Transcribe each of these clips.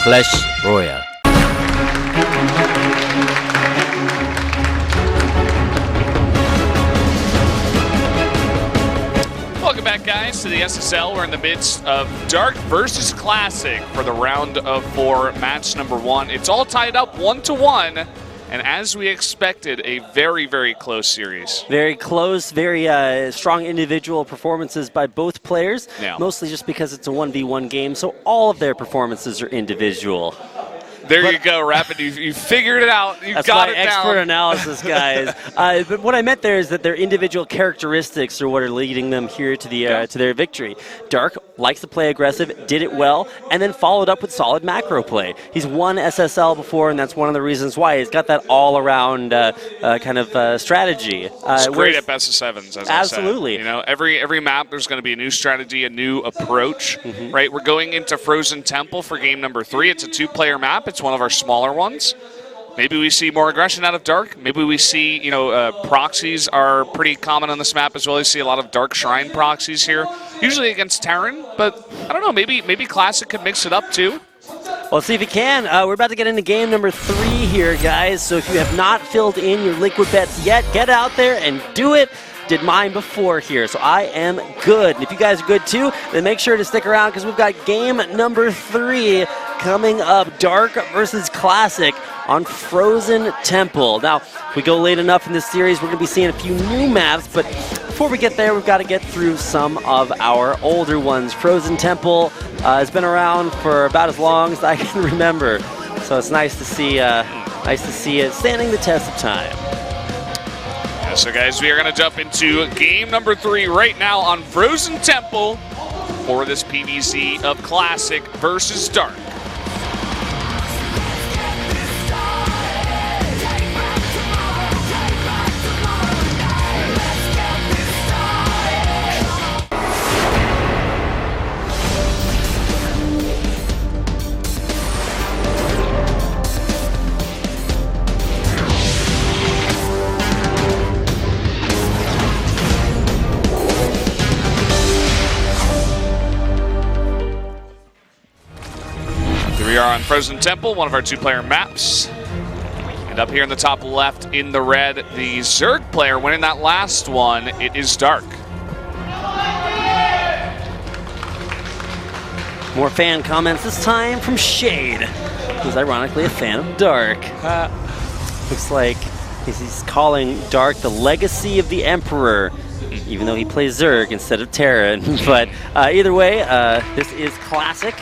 Clash Royale. Welcome back, guys, to the SSL. We're in the midst of Dark versus Classic for the round of 4, match number 1. It's all tied up 1-1. And as we expected, a very, very close series. Very close, very strong individual performances by both players, mostly just because it's a 1v1 game, so all of their performances are individual. There you go, Rapid. You figured it out. You got it down. That's my expert analysis, guys. But what I meant there is that their individual characteristics are what are leading them here to the to their victory. Dark likes to play aggressive, did it well, and then followed up with solid macro play. He's won SSL before, and that's one of the reasons why. He's got that all-around kind of strategy. It's great at best of sevens, as absolutely. I said. You know, every map there's going to be a new strategy, a new approach. Right? We're going into Frozen Temple for game number 3. It's a 2-player map. It's one of our smaller ones. Maybe we see more aggression out of Dark. Maybe we see, proxies are pretty common on this map as well. You see a lot of Dark Shrine proxies here, usually against Terran, but I don't know, maybe Classic could mix it up too. Well, let's see if he can. We're about to get into game number 3 here, guys, so if you have not filled in your liquid bets yet, get out there and do it. Did mine before here, so I am good. And if you guys are good too, then make sure to stick around because we've got game number 3 coming up. Dark versus Classic on Frozen Temple. Now, if we go late enough in this series, we're going to be seeing a few new maps, but before we get there, we've got to get through some of our older ones. Frozen Temple has been around for about as long as I can remember, so it's nice to see it standing the test of time. So guys, we are going to jump into game number 3 right now on Frozen Temple for this PVC of Classic versus Dark. We are on Frozen Temple, one of our 2-player maps. And up here in the top left in the red, the Zerg player winning that last one, it is Dark. More fan comments, this time from Shade, who's ironically a fan of Dark. Looks like he's calling Dark the legacy of the Emperor, even though he plays Zerg instead of Terran. But either way, this is Classic.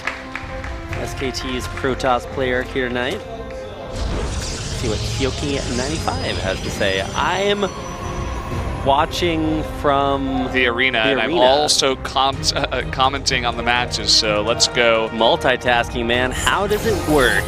SKT's Protoss player here tonight. Let's see what Hyoki95 has to say. I'm watching from the arena, and I'm also commenting on the matches, so let's go. Multitasking, man. How does it work?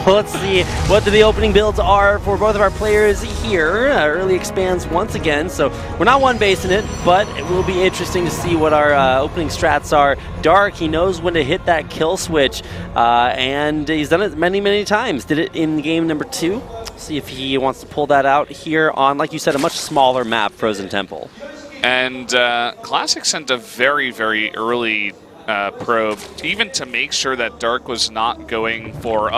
Let's see what the opening builds are for both of our players here. Early expands once again, so we're not one-basing it, but it will be interesting to see what our opening strats are. Dark, he knows when to hit that kill switch, and he's done it many, many times. Did it in game number 2. See if he wants to pull that out here on, like you said, a much smaller map, Frozen Temple. And Classic sent a very, very early probe, even to make sure that Dark was not going for,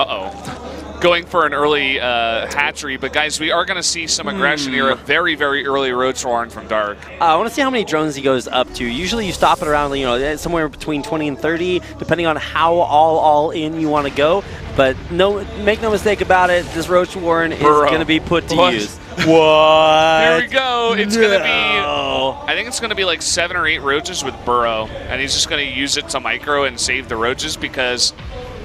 going for an early hatchery. But guys, we are going to see some aggression here, a very, very early Roach Warren from Dark. I want to see how many drones he goes up to. Usually you stop it around, somewhere between 20 and 30, depending on how all in you want to go. But make no mistake about it, this Roach Warren is going to be put to use. What? Here we go. It's going to be, I think it's going to be like 7 or 8 roaches with Burrow, and he's just going to use it to micro and save the roaches because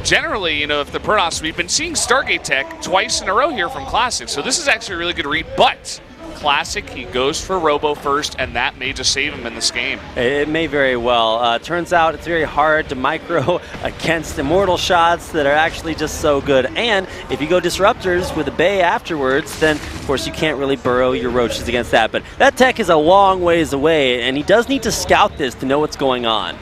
generally, if the Protoss, we've been seeing Stargate Tech twice in a row here from Classic, so this is actually a really good read, but Classic, he goes for Robo first, and that may just save him in this game. It may very well. Turns out it's very hard to micro against immortal shots that are actually just so good. And if you go Disruptors with a Bay afterwards, then of course you can't really burrow your roaches against that. But that tech is a long ways away, and he does need to scout this to know what's going on.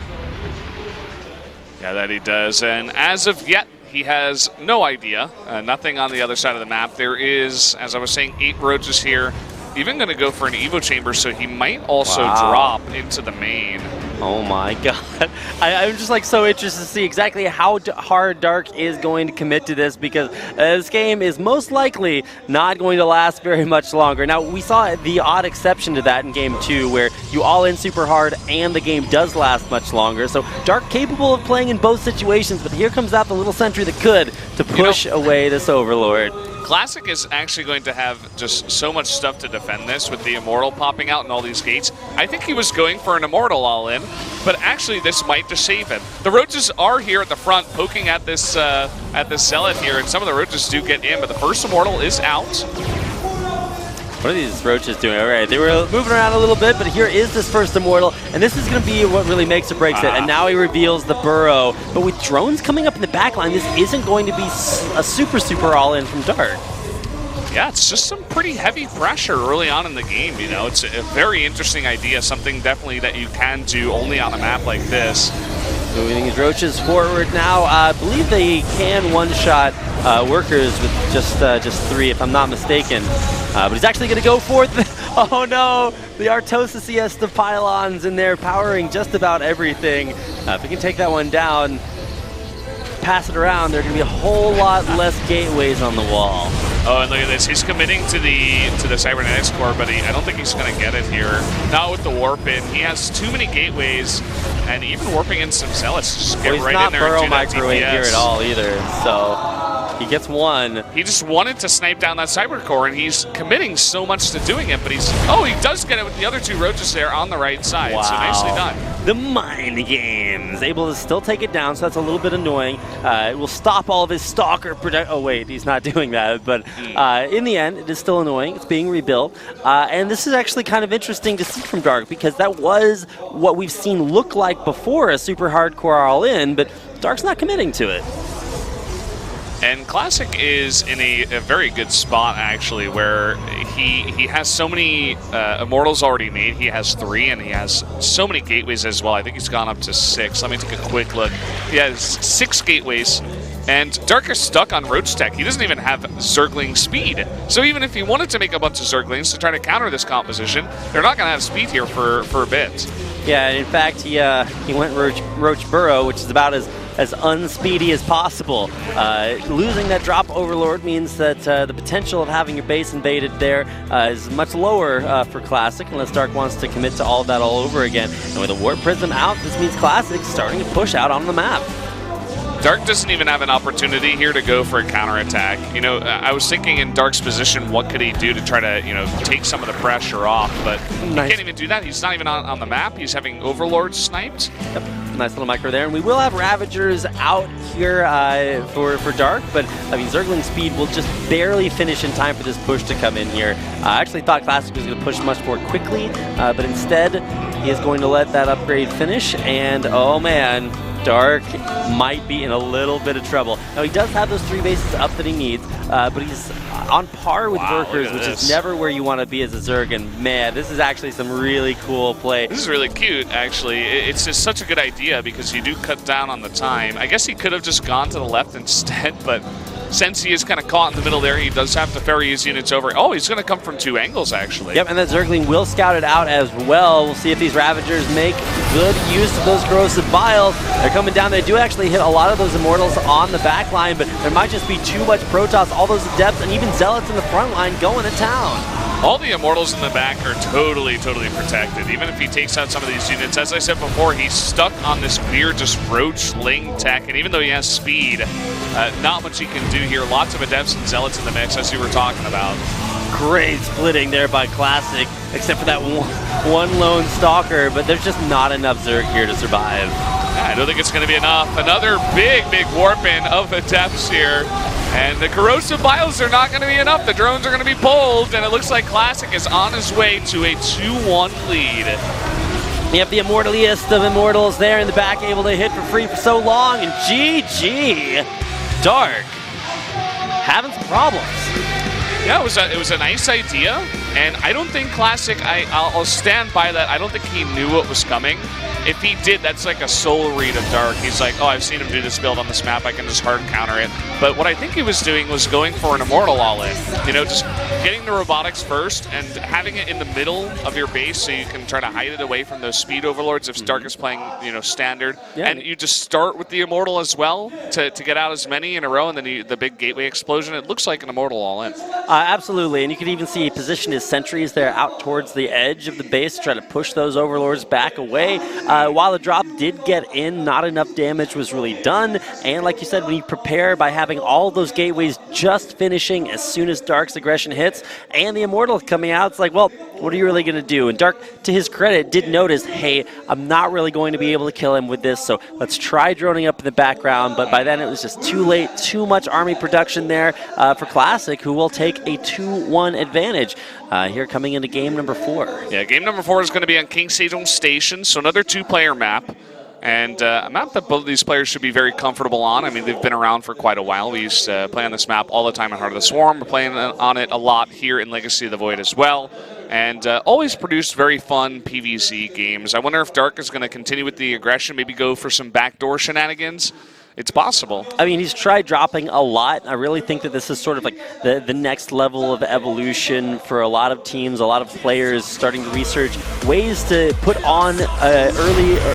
Yeah, that he does. And as of yet, he has no idea. Nothing on the other side of the map. There is, as I was saying, 8 roaches here. Even going to go for an Evo Chamber, so he might also drop into the main. Oh my god. I'm just like so interested to see exactly how hard Dark is going to commit to this, because this game is most likely not going to last very much longer. Now, we saw the odd exception to that in Game 2, where you all in super hard and the game does last much longer. So Dark capable of playing in both situations, but here comes out the little sentry that could to push away this Overlord. Classic is actually going to have just so much stuff to defend this with the Immortal popping out and all these gates. I think he was going for an Immortal all-in, but actually this might just save him. The Roaches are here at the front poking at this Zealot here, and some of the Roaches do get in, but the first Immortal is out. What are these Roaches doing? All right, they were moving around a little bit, but here is this first Immortal, and this is going to be what really makes or breaks it. And now he reveals the burrow. But with drones coming up in the back line, this isn't going to be a super all-in from Dark. Yeah, it's just some pretty heavy pressure early on in the game, you know. It's a very interesting idea, something definitely that you can do only on a map like this. Moving his Roaches forward now. I believe they can one-shot workers with just 3, if I'm not mistaken. But he's actually going to go for it. Oh no, the Artosis ES, the pylons in there powering just about everything. If we can take that one down, pass it around, there are going to be a whole lot less gateways on the wall. Oh, and look at this. He's committing to the Cybernetics core, but I don't think he's going to get it here. Not with the warp in. He has too many gateways, and even warping in some Zealots. Just get right in there and do that DPS. He's not burrow microwave here at all either, so he gets one. He just wanted to snipe down that Cyber core, and he's committing so much to doing it, but he does get it with the other 2 Roaches there on the right side. Wow. So nicely done. The mind games, able to still take it down, so that's a little bit annoying. It will stop all of his Stalker oh wait, he's not doing that, but in the end, it is still annoying. It's being rebuilt, and this is actually kind of interesting to see from Dark, because that was what we've seen look like before a super hardcore all-in, but Dark's not committing to it. And Classic is in a very good spot, actually, where he has so many Immortals already made. He has 3, and he has so many gateways as well. I think he's gone up to 6. Let me take a quick look. He has 6 gateways, and Dark is stuck on Roach Tech. He doesn't even have Zergling speed. So even if he wanted to make a bunch of Zerglings to try to counter this composition, they're not going to have speed here for a bit. Yeah, and in fact, he went Roach Burrow, which is about as unspeedy as possible. Losing that drop Overlord means that the potential of having your base invaded there is much lower for Classic, unless Dark wants to commit to all of that all over again. And with a Warp Prism out, this means Classic starting to push out on the map. Dark doesn't even have an opportunity here to go for a counterattack. You know, I was thinking in Dark's position, what could he do to try to, you know, take some of the pressure off, but he can't even do that. He's not even on the map. He's having Overlord sniped. Yep. Nice little micro there, and we will have Ravagers out here for Dark, but I mean, Zergling speed will just barely finish in time for this push to come in here. I actually thought Classic was going to push much more quickly, but instead he is going to let that upgrade finish, and oh man, Dark might be in a little bit of trouble. Now, he does have those 3 bases up that he needs, but he's on par with Workers, which is never where you want to be as a Zerg, and man, this is actually some really cool play. This is really cute, actually. It's just such a good idea because you do cut down on the time. I guess he could have just gone to the left instead, but since he is kind of caught in the middle there, he does have to ferry his units over. Oh, he's going to come from 2 angles, actually. Yep, and that Zergling will scout it out as well. We'll see if these Ravagers make good use of those Corrosive Biles. They're coming down. They do actually hit a lot of those Immortals on the back line, but there might just be too much Protoss, all those Adepts, and even Zealots in the front line going to town. All the Immortals in the back are totally protected. Even if he takes out some of these units, as I said before, he's stuck on this weird just Roach Ling tech, and even though he has speed, not much he can do here. Lots of Adepts and Zealots in the mix, as you were talking about. Great splitting there by Classic, except for that one lone Stalker, but there's just not enough Zerg here to survive. I don't think it's going to be enough. Another big warp-in of Adepts here. And the Corrosive Biles are not going to be enough. The drones are going to be pulled, and it looks like Classic is on his way to a 2-1 lead. Yep, the Immortaliest of Immortals there in the back, able to hit for free for so long, and GG, Dark having some problems. Yeah, it was a nice idea, and I don't think Classic, I'll stand by that, I don't think he knew what was coming. If he did, that's like a soul read of Dark. He's like, oh, I've seen him do this build on this map, I can just hard counter it. But what I think he was doing was going for an Immortal all-in. You know, just getting the robotics first and having it in the middle of your base so you can try to hide it away from those speed overlords if Dark is playing, standard. Yeah. And you just start with the Immortal as well to get out as many in a row, and then the big gateway explosion. It looks like an Immortal all in. Absolutely, and you can even see he positioned his sentries there out towards the edge of the base to try to push those overlords back away. While the drop did get in, not enough damage was really done. And like you said, when you prepare by having all those gateways just finishing as soon as Dark's aggression hits, and the Immortal coming out, it's like, well, what are you really going to do? And Dark, to his credit, did notice, hey, I'm not really going to be able to kill him with this, so let's try droning up in the background. But by then it was just too late, too much army production there for Classic, who will take a 2-1 advantage here coming into game number 4. Yeah, game number 4 is going to be on King Sejong Station, so another 2-player map. And a map that both of these players should be very comfortable on. I mean, they've been around for quite a while. We used to play on this map all the time in Heart of the Swarm. We're playing on it a lot here in Legacy of the Void as well. And always produced very fun PvZ games. I wonder if Dark is going to continue with the aggression, maybe go for some backdoor shenanigans. It's possible. I mean, he's tried dropping a lot. I really think that this is sort of like the next level of evolution for a lot of teams, a lot of players starting to research ways to put on early